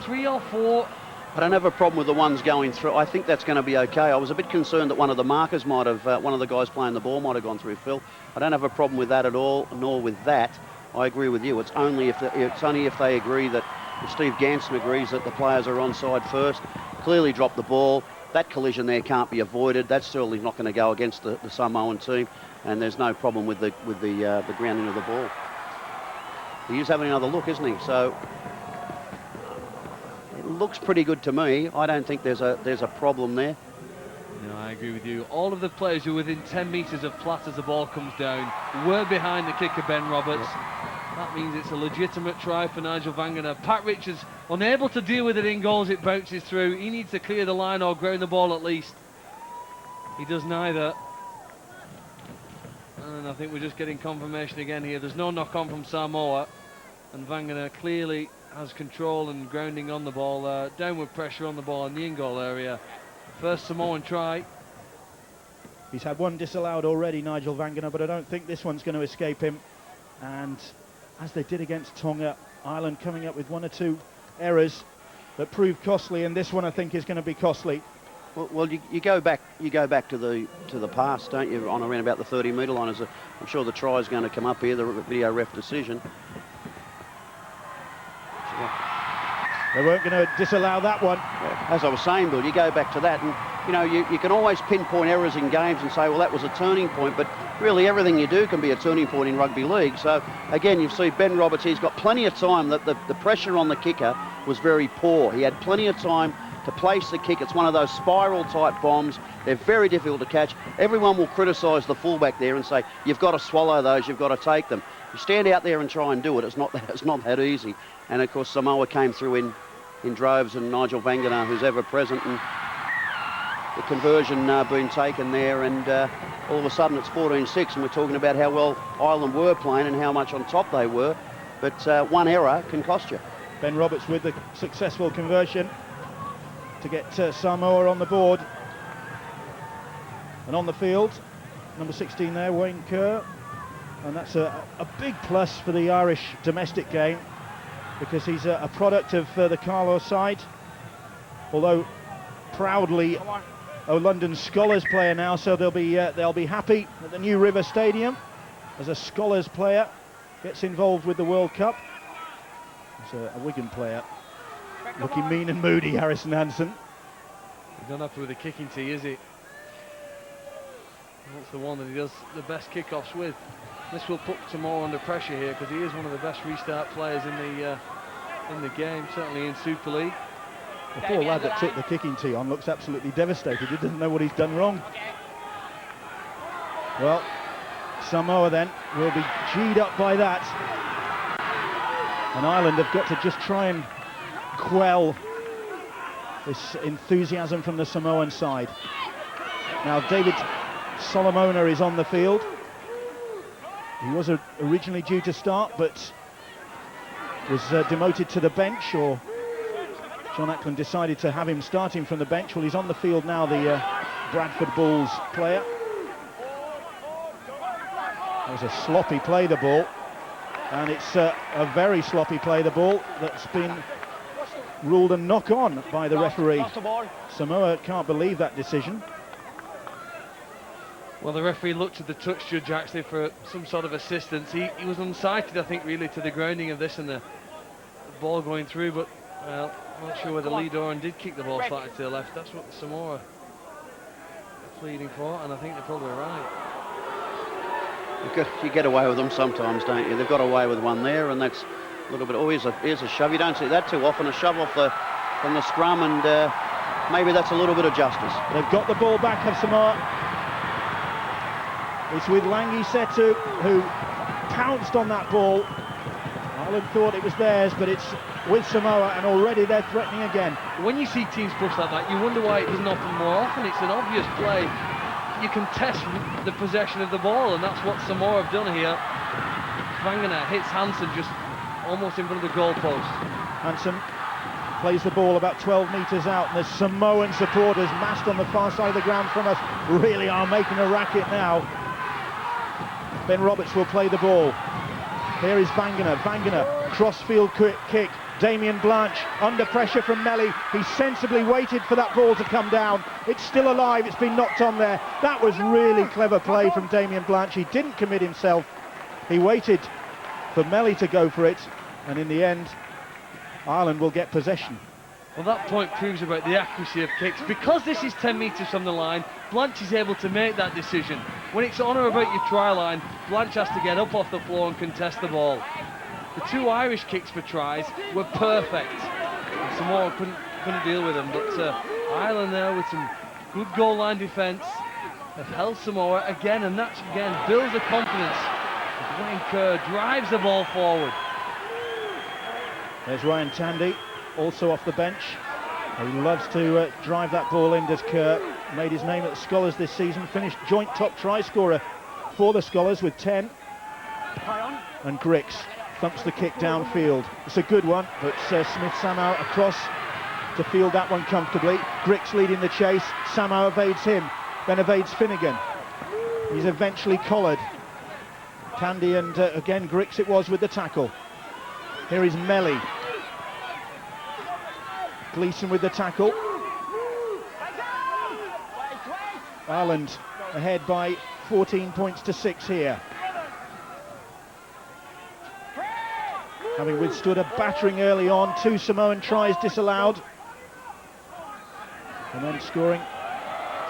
3 or 4. I don't have a problem with the ones going through. I think that's going to be okay. I was a bit concerned that one of the markers might have, one of the guys playing the ball might have gone through, Phil. I don't have a problem with that at all, nor with that. I agree with you. It's only if they agree that, if Steve Ganson agrees that the players are onside first, clearly drop the ball. That collision there can't be avoided. That's certainly not going to go against the Samoan team, and there's no problem with the grounding of the ball. He's having another look, isn't he? So it looks pretty good to me. I don't think there's a problem there. No, I agree with you. All of the players who are within 10 metres of Platt as the ball comes down were behind the kicker, Ben Roberts. Yep. That means it's a legitimate try for Nigel Vangana. Pat Richards unable to deal with it in goal as it bounces through. He needs to clear the line or ground the ball at least. He does neither. And I think we're just getting confirmation again here. There's no knock-on from Samoa. And Vangana clearly has control and grounding on the ball. Downward pressure on the ball in the in-goal area. First Samoan try. He's had one disallowed already, Nigel Vangana, but I don't think this one's going to escape him. And as they did against Tonga, Ireland coming up with 1 or 2 errors that proved costly, and this one I think is going to be costly. Well, you go back to the past, don't you? On around about the 30-metre line. I'm sure the try is going to come up here. The video ref decision. They weren't going to disallow that one. As I was saying, Bill, you go back to that, and you know you can always pinpoint errors in games and say, well, that was a turning point. But really, everything you do can be a turning point in rugby league. So again, you see Ben Roberts. He's got plenty of time. That the pressure on the kicker was very poor. He had plenty of time to place the kick. It's one of those spiral type bombs. They're very difficult to catch. Everyone will criticise the fullback there and say, you've got to swallow those, you've got to take them. You stand out there and try and do it, it's not that easy. And of course Samoa came through in droves, and Nigel Vangana, who's ever present, and the conversion being taken there, and all of a sudden it's 14-6, and we're talking about how well Ireland were playing and how much on top they were. But one error can cost you. Ben Roberts with the successful conversion to get Samoa on the board. And on the field, number 16 there, Wayne Kerr. And that's a big plus for the Irish domestic game, because he's a product of the Carlow side, although proudly a London Scholars player now, so they'll be happy at the New River Stadium as a Scholars player gets involved with the World Cup. It's a Wigan player looking mean and moody, Harrison Hansen. He's not happy with the kicking tee, is he? That's the one that he does the best kickoffs with. This will put Samoa under pressure here, because he is one of the best restart players in the game, certainly in Super League. The poor lad that took the kicking tee on looks absolutely devastated. He doesn't know what he's done wrong. Well, Samoa then will be G'd up by that. And Ireland have got to just try and quell this enthusiasm from the Samoan side. Now David Solomona is on the field. He was originally due to start, but was demoted to the bench, or John Ackland decided to have him starting from the bench. Well, he's on the field now, the Bradford Bulls player. It was a sloppy play, the ball, and it's a very sloppy play, the ball, that's been ruled a knock-on by the referee. Samoa can't believe that decision. Well, the referee looked at the touch judge actually for some sort of assistance. He was unsighted, I think, really, to the grounding of this and the ball going through, but well, I'm not sure whether Lee Doran did kick the ball slightly to the left. That's what Samoa are pleading for, and I think they're probably right. You get away with them sometimes, don't you? They've got away with one there, and that's a little bit. Oh, here's a shove. You don't see that too often. A shove off from the scrum, and maybe that's a little bit of justice. They've got the ball back of Samoa. It's with Langi Setu, who pounced on that ball. Ireland thought it was theirs, but it's with Samoa, and already they're threatening again. When you see teams push like that, you wonder why it doesn't happen more often. It's an obvious play. You can test the possession of the ball, and that's what Samoa have done here. Vangana hits Hansen just almost in front of the goalpost. Hansen plays the ball about 12 metres out, and the Samoan supporters massed on the far side of the ground from us really are making a racket now. Ben Roberts will play the ball. Here is Vangana. Vangana, cross-field kick. Damien Blanche under pressure from Melly. He sensibly waited for that ball to come down. It's still alive. It's been knocked on there. That was really clever play from Damien Blanche. He didn't commit himself. He waited for Melly to go for it, and in the end, Ireland will get possession. Well, that point proves about the accuracy of kicks. Because this is 10 metres from the line, Blanche is able to make that decision. When it's on or about your try line, Blanche has to get up off the floor and contest the ball. The two Irish kicks for tries were perfect. And Samoa couldn't deal with them, but Ireland there with some good goal line defence have held Samoa again, and that again builds the confidence. Wayne Kerr drives the ball forward. There's Ryan Tandy, also off the bench. He loves to drive that ball in, does Kerr. Made his name at the Scholars this season, finished joint top try scorer for the Scholars with 10. And Grix thumps the kick downfield. It's a good one, but Smith Samoa across to field that one comfortably. Grix leading the chase. Samoa evades him, then evades Finnegan. He's eventually collared. Tandy and again Grix it was with the tackle. Here is Melly. Gleeson with the tackle. Ireland ahead by 14 points to 6 here. Having withstood a battering early on, 2 Samoan tries disallowed. And then scoring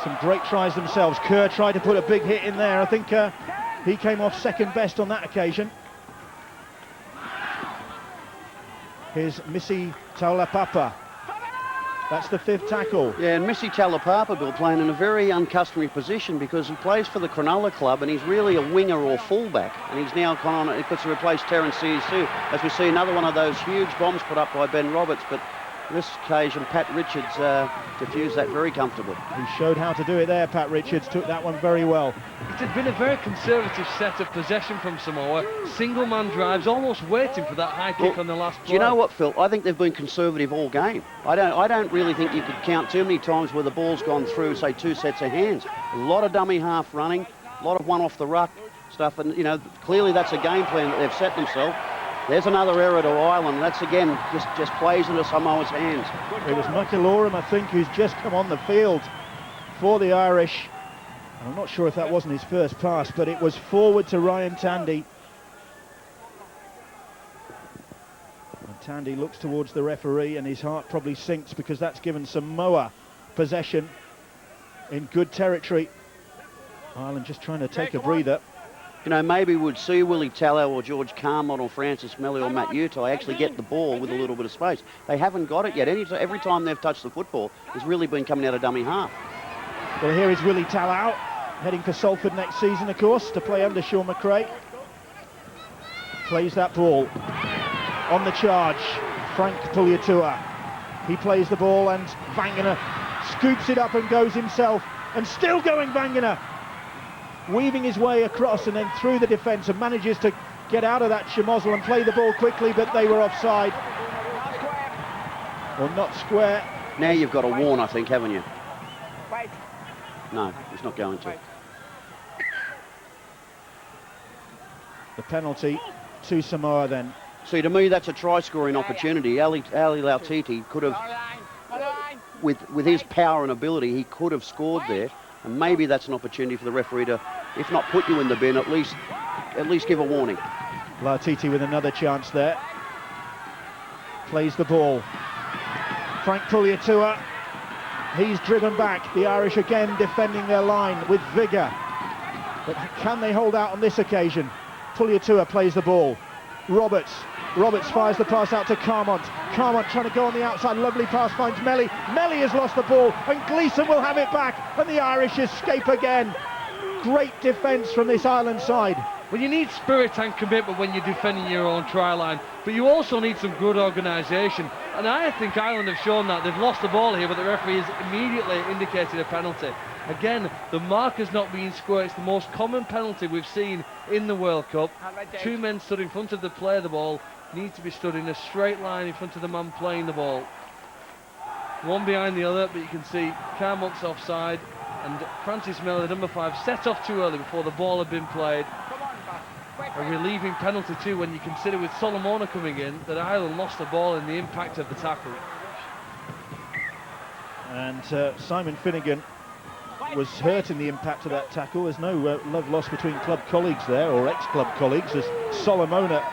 some great tries themselves. Kerr tried to put a big hit in there. I think he came off second best on that occasion. Here's Missy Taulapapa. That's the 5th tackle. Yeah, and Missy Taulapapa, Bill, playing in a very uncustomary position because he plays for the Cronulla club and he's really a winger or fullback. And he's now gone on, to replace Terence Siusu, as we see another one of those huge bombs put up by Ben Roberts. But this occasion, Pat Richards diffused that very comfortably. He showed how to do it there, Pat Richards, took that one very well. It had been a very conservative set of possession from Samoa. Single man drives, almost waiting for that high kick on the last play. Do you know what, Phil? I think they've been conservative all game. I don't really think you could count too many times where the ball's gone through, say, 2 sets of hands. A lot of dummy half running, a lot of one off the ruck stuff, and, you know, clearly that's a game plan that they've set themselves. There's another error to Ireland. That's, again, just plays into Samoa's hands. It was McIlorum, I think, who's just come on the field for the Irish. I'm not sure if that wasn't his first pass, but it was forward to Ryan Tandy. And Tandy looks towards the referee and his heart probably sinks because that's given Samoa possession in good territory. Ireland just trying to take a breather. You know, maybe we'd see Willie Tallow or George Carmot or Francis Melly or Matt Utai actually get the ball with a little bit of space. They haven't got it yet. Every time they've touched the football, it's really been coming out of dummy half. Well, here is Willie Tallow, heading for Salford next season, of course, to play under Sean McRae. Plays that ball. On the charge, Frank Puliatua. He plays the ball and Vangana scoops it up and goes himself. And still going Vangana. Weaving his way across and then through the defence and manages to get out of that Chamozzle and play the ball quickly, but they were offside. Or not square. Now you've got to warn, I think, haven't you? No, he's not going to. The penalty to Samoa then. See, to me, that's a try-scoring opportunity. Ali Lautiti could have, with his power and ability, he could have scored there. And maybe that's an opportunity for the referee to, if not put you in the bin, at least give a warning. Lautiti with another chance there. Plays the ball. Frank Puliatua. He's driven back. The Irish again defending their line with vigour. But can they hold out on this occasion? Puliatua plays the ball. Roberts fires the pass out to Carmont. Carmont trying to go on the outside. Lovely pass finds Melly. Melly has lost the ball and Gleeson will have it back and the Irish escape again. Great defence from this Ireland side. Well, you need spirit and commitment when you're defending your own try line, but you also need some good organisation. And I think Ireland have shown that. They've lost the ball here, but the referee has immediately indicated a penalty. Again, the marker's not being square. It's the most common penalty we've seen in the World Cup. 2 men stood in front of the player, the ball need to be stood in a straight line in front of the man playing the ball. One behind the other, but you can see Carmont's offside, and Francis Miller, number 5, set off too early before the ball had been played. A relieving penalty too when you consider with Solomona coming in that Ireland lost the ball in the impact of the tackle. And Simon Finnegan was hurt in the impact of that tackle. There's no love lost between club colleagues there, or ex-club colleagues, as Solomona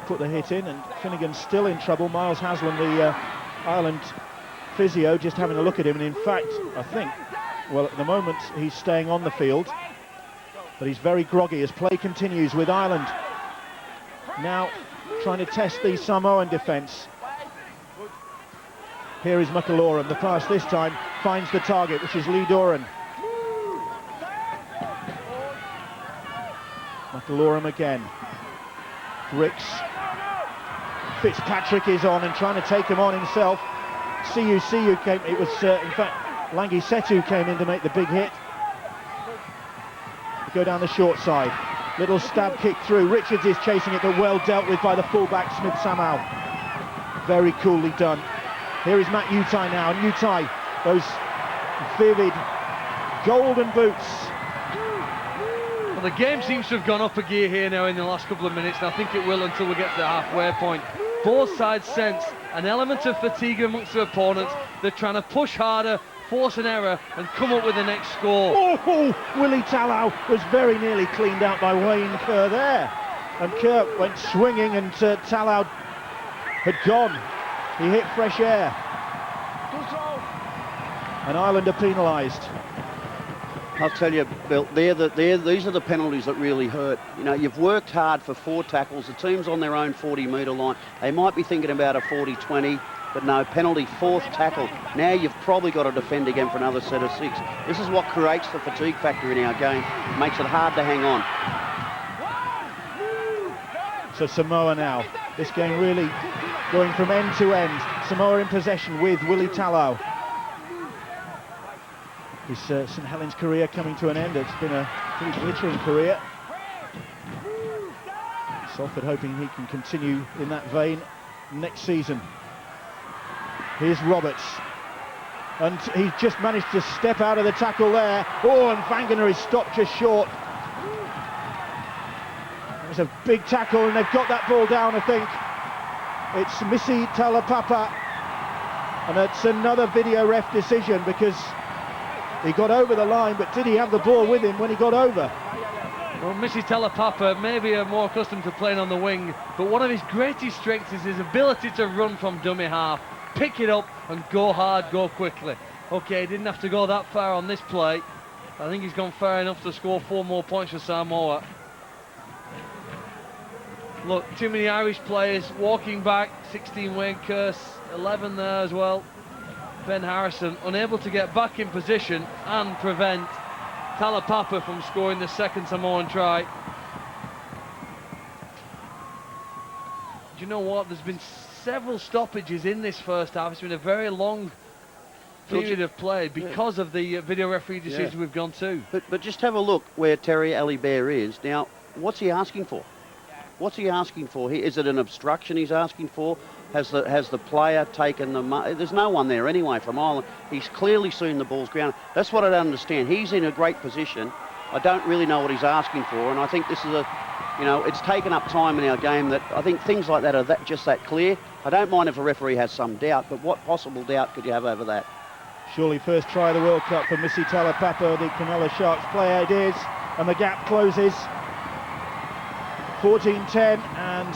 put the hit in, and Finnegan's still in trouble. Miles Haslam, the Ireland physio, just having a look at him, and in fact, I think, well, at the moment, he's staying on the field, but he's very groggy as play continues with Ireland now trying to test the Samoan defence. Here is McIlorum. The pass this time finds the target, which is Lee Doran. McIlorum again. Ricks. Fitzpatrick is on and trying to take him on himself. Siu came, it was in fact Langi Setu came in to make the big hit. Go down the short side. Little stab kick through. Richards is chasing it, but well dealt with by the fullback Smith Samoa. Very coolly done. Here is Matt Utai now, and Utai, those vivid golden boots. Well, the game seems to have gone up a gear here now in the last couple of minutes, and I think it will until we get to the halfway point. Both sides sense an element of fatigue amongst their opponents. They're trying to push harder, force an error, and come up with the next score. Oh, Willie Tallow was very nearly cleaned out by Wayne Kerr there. And Kerr went swinging, and Tallow had gone. He hit fresh air. And Ireland are penalised. I'll tell you, Bill, these are the penalties that really hurt. You know, you've worked hard for 4 tackles. The team's on their own 40-metre line. They might be thinking about a 40-20, but no, penalty, 4th tackle. Now you've probably got to defend again for another set of 6. This is what creates the fatigue factor in our game. Makes it hard to hang on. So Samoa now, this game really going from end to end. Samoa in possession with Willie Talau. His St Helens career coming to an end. It's been a pretty glittering career. Salford hoping he can continue in that vein next season. Here's Roberts. And he's just managed to step out of the tackle there. Oh, and Wangener is stopped just short. It was a big tackle, and they've got that ball down, I think. It's Missy Talapapa. And it's another video ref decision, because he got over the line, but did he have the ball with him when he got over? Well, Missy Talapapa may be more accustomed to playing on the wing, but one of his greatest strengths is his ability to run from dummy half, pick it up and go hard, go quickly. Okay, he didn't have to go that far on this play. I think he's gone far enough to score 4 more points for Samoa. Look, too many Irish players walking back. 16 Wayne Curse, 11 there as well. Ben Harrison unable to get back in position and prevent Talapapa from scoring the second Samoan try. Do you know what? There's been several stoppages in this first half. It's been a very long period of play because of the video referee decision we've gone to. But just have a look where Terry Alibert is. Now, what's he asking for? What's he asking for? Is it an obstruction he's asking for? Has the player taken the... There's no one there anyway from Ireland. He's clearly seen the ball's ground. That's what I don't understand. He's in a great position. I don't really know what he's asking for, and I think this is a... You know, it's taken up time in our game that I think things like that are just that clear. I don't mind if a referee has some doubt, but what possible doubt could you have over that? Surely first try of the World Cup for Missy Talapapa, the Cronulla Sharks player it is, and the gap closes. 14-10, and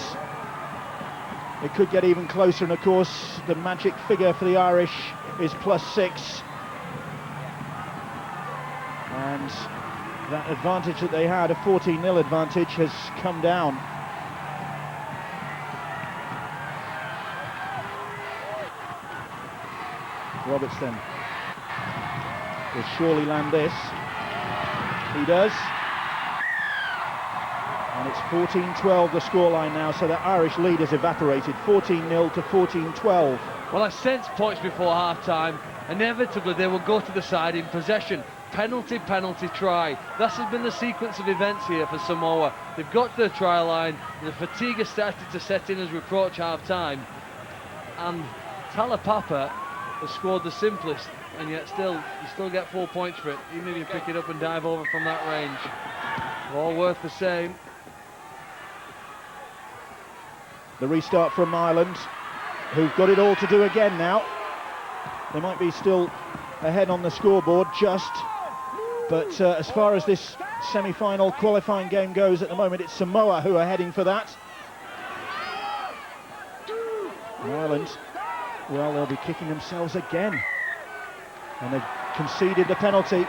it could get even closer, and of course the magic figure for the Irish is +6, and that advantage that they had, a 14-0 advantage, has come down. Roberts then will surely land this. He does. And it's 14-12 the scoreline now, so the Irish lead has evaporated, 14-0 to 14-12. Well, I sensed points before half-time. Inevitably, they will go to the side in possession. Penalty, penalty, try. That has been the sequence of events here for Samoa. They've got to the try line. The fatigue has started to set in as we approach half-time. And Talapapa has scored the simplest, and yet you still get 4 points for it, even if you pick it up and dive over from that range. All worth the same. The restart from Ireland, who've got it all to do again now. They might be still ahead on the scoreboard just, but as far as this semi-final qualifying game goes at the moment, it's Samoa who are heading for that. And Ireland, well, they'll be kicking themselves again, and they've conceded the penalty.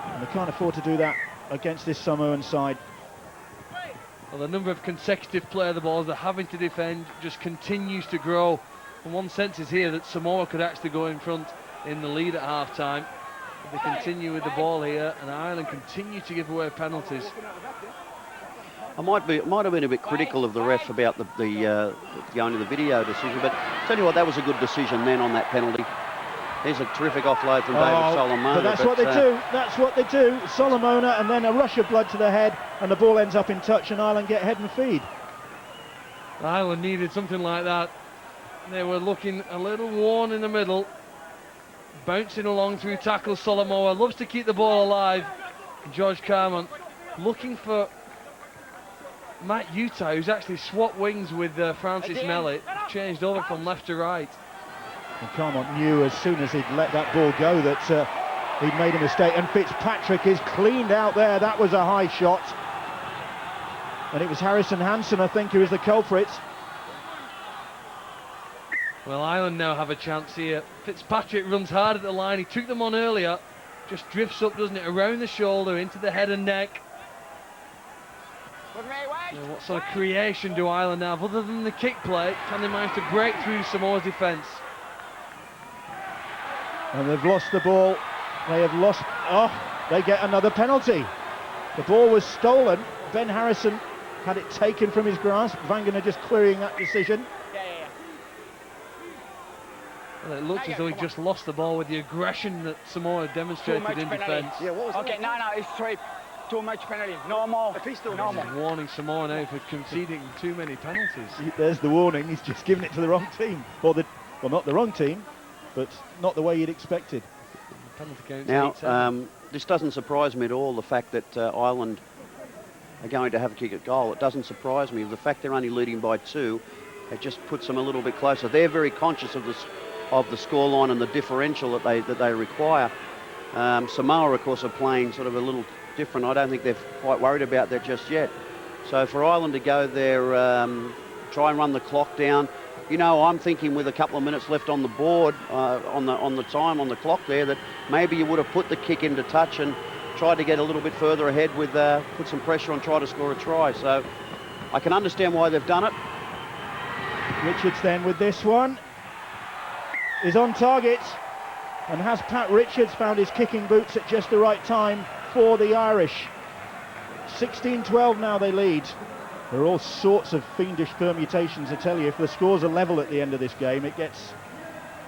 And they can't afford to do that against this Samoan side. Well, the number of consecutive play of the balls they're having to defend just continues to grow. And one sense is here that Samoa could actually go in front in the lead at half-time if they continue with the ball here, and Ireland continue to give away penalties. I might have been a bit critical of the ref about the going to the video decision, but tell you what, that was a good decision then on that penalty. There's a terrific offload from David Solomona. But that's what they do. That's what they do. Solomona, and then a rush of blood to the head, and the ball ends up in touch, and Ireland get head and feed. Ireland needed something like that. They were looking a little worn in the middle, bouncing along through tackles. Solomona loves to keep the ball alive. George Carman looking for Matt Utah, who's actually swapped wings with Francis Melli, changed over from left to right. And Carmont knew as soon as he'd let that ball go that he'd made a mistake, and Fitzpatrick is cleaned out there. That was a high shot, and it was Harrison Hansen, I think, who is the culprit. Well, Ireland now have a chance here. Fitzpatrick runs hard at the line. He took them on earlier. Just drifts up, doesn't it, around the shoulder, into the head and neck. Now, what sort of creation do Ireland have other than the kick play? Can they manage to break through Samoa's defence? And they've lost the ball. They have lost. Oh, they get another penalty. The ball was stolen. Ben Harrison had it taken from his grasp. Vangener just querying that decision. Well, it looks as though he just lost the ball with the aggression that Samoa demonstrated in defence. Yeah, what was okay, no, it's sweep. Too much penalty. No more. If he's still normal. Warning Samoa now for conceding too many penalties. There's the warning. He's just given it to the wrong team. Or well, not the wrong team, but not the way you'd expected. Now, this doesn't surprise me at all, the fact that Ireland are going to have a kick at goal. It doesn't surprise me. The fact they're only leading by 2, it just puts them a little bit closer. They're very conscious of the scoreline and the differential that they require. Samoa, of course, are playing sort of a little different. I don't think they're quite worried about that just yet. So for Ireland to go there, try and run the clock down. You know, I'm thinking with a couple of minutes left on the board, on the clock there, that maybe you would have put the kick into touch and tried to get a little bit further ahead with put some pressure on, try to score a try. So I can understand why they've done it. Richards then with this one is on target, and has Pat Richards found his kicking boots at just the right time for the Irish. 16-12 now they lead. There are all sorts of fiendish permutations, I tell you. If the scores are level at the end of this game, it gets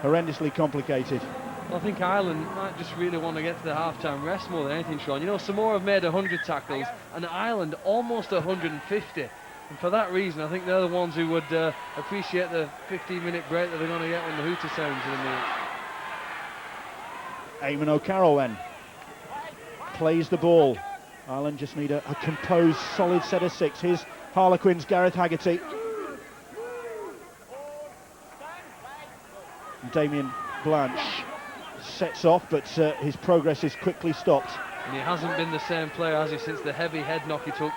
horrendously complicated. Well, I think Ireland might just really want to get to the half-time rest more than anything, Sean. You know, Samoa have made 100 tackles, and Ireland almost 150. And for that reason, I think they're the ones who would appreciate the 15-minute break that they're going to get when the hooter sounds in a minute. Eamon O'Carroll then plays the ball. Ireland just need a composed, solid set of 6. Here's Harlequins' Gareth Haggerty. Damien Blanche sets off, but his progress is quickly stopped. And he hasn't been the same player, has he, since the heavy head knock he took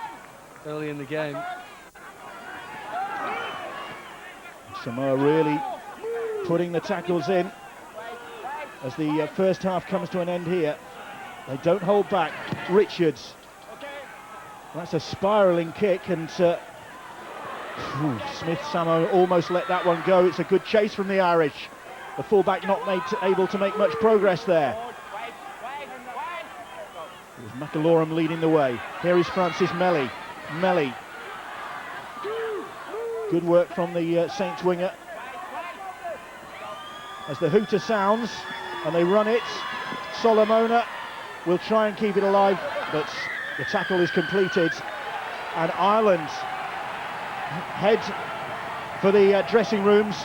early in the game. Samoa really putting the tackles in as the first half comes to an end here. They don't hold back. Richards. That's a spiralling kick, and Smith Samo almost let that one go. It's a good chase from the Irish. The fullback not able to make much progress there. It was McAlorum leading the way. Here is Francis Melly. Melly. Good work from the Saints winger. As the hooter sounds and they run it, Solomona will try and keep it alive, but the tackle is completed, and Ireland head for the dressing rooms.